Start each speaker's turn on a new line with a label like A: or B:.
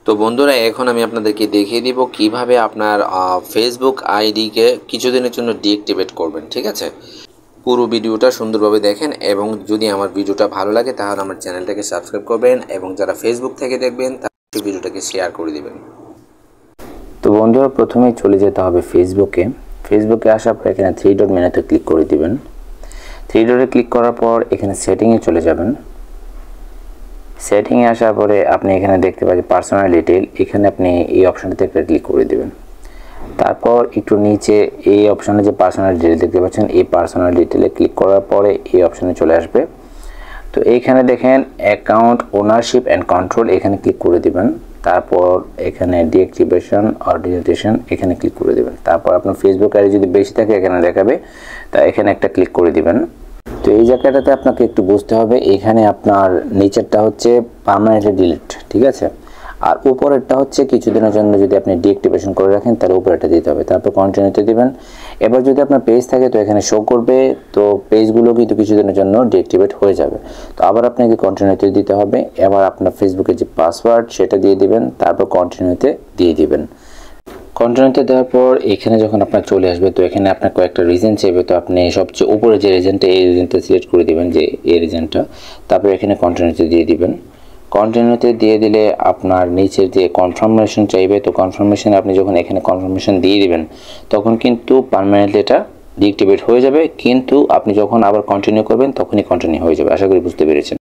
A: তো বন্ধুরা, এখন আমি আপনাদেরকে দেখিয়ে দিব কিভাবে আপনার ফেসবুক আইডিকে কিছুদিনের জন্য ডিঅ্যাক্টিভেট করবেন। ঠিক আছে, পুরো ভিডিওটা সুন্দরভাবে দেখেন এবং যদি আমার ভিডিওটা ভালো লাগে তাহলে আমার চ্যানেলটাকে সাবস্ক্রাইব করবেন এবং যারা ফেসবুক থেকে দেখবেন তাদের ভিডিওটাকে শেয়ার করে দিবেন।
B: তো বন্ধুরা, প্রথমেই চলে যেতে হবে ফেসবুকে আসার পর এখানে থ্রি ডট মেনুতে ক্লিক করে দিবেন। থ্রি ডটে ক্লিক করার পর এখানে সেটিংয়ে চলে যাবেন। সেটিংয়ে আসার পরে আপনি এখানে দেখতে পাচ্ছেন পার্সোনাল ডিটেইল, এখানে আপনি এই অপশনটাতে একটা ক্লিক করে দিবেন। তারপর একটু নিচে এই অপশনে যে পার্সোনাল ডিটেইল দেখতে পাচ্ছেন, এই পার্সোনাল ডিটেইলে ক্লিক করার পরে এই অপশনে চলে আসবে। তো এইখানে দেখেন অ্যাকাউন্ট ওনারশিপ অ্যান্ড কন্ট্রোল, এখানে ক্লিক করে দিবেন। তারপর এখানে ডিঅ্যাক্টিভেশন অর ডিলিটেশন, এখানে ক্লিক করে দিবেন। তারপর আপনার ফেসবুক আইডি যদি বেশি থাকে এখানে দেখাবে, তা এখানে একটা ক্লিক করে দিবেন। তো এই জায়গাটাতে আপনাকে একটু বুঝতে হবে, এখানে আপনার নিচেরটা হচ্ছে পার্মানেন্টলি ডিলিট, ঠিক আছে, আর উপরেরটা হচ্ছে কিছুদিনের জন্য যদি আপনি ডিঅ্যাক্টিভেশন করে রাখেন তার উপরেটা দিতে হবে। তারপর কন্টিনিউতে দিবেন। এবার যদি আপনার পেজ থাকে তো এখানে শো করবে, তো পেজগুলো কিন্তু কিছুদিনের জন্য ডিঅ্যাক্টিভেট হয়ে যাবে। তো আবার আপনাকে কন্টিনিউতে দিতে হবে। এবার আপনার ফেসবুকের যে পাসওয়ার্ড সেটা দিয়ে দিবেন, তারপর কন্টিনিউতে দিয়ে দিবেন। কন্টিনিউতে দেওয়ার পর এখানে যখন আপনার চলে আসবে তো এখানে আপনার কয়েকটা রিজন চাইবে, তো আপনি সবচেয়ে উপরে যে রিজনটা এই রিজনটা সিলেক্ট করে দিবেন, যে এই রিজনটা। তারপর এখানে কন্টিনিউতে দিয়ে দিবেন। কন্টিনিউতে দিয়ে দিলে আপনার নিচের যে কনফার্মেশন চাইবে, তো কনফার্মেশনে আপনি যখন এখানে কনফার্মেশন দিয়ে দিবেন তখন কিন্তু পার্মানেন্টলি এটা ডিঅ্যাক্টিভেট হয়ে যাবে, কিন্তু আপনি যখন আবার কন্টিনিউ করবেন তখনই কন্টিনিউ হয়ে যাবে। আশা করি বুঝতে পেরেছেন।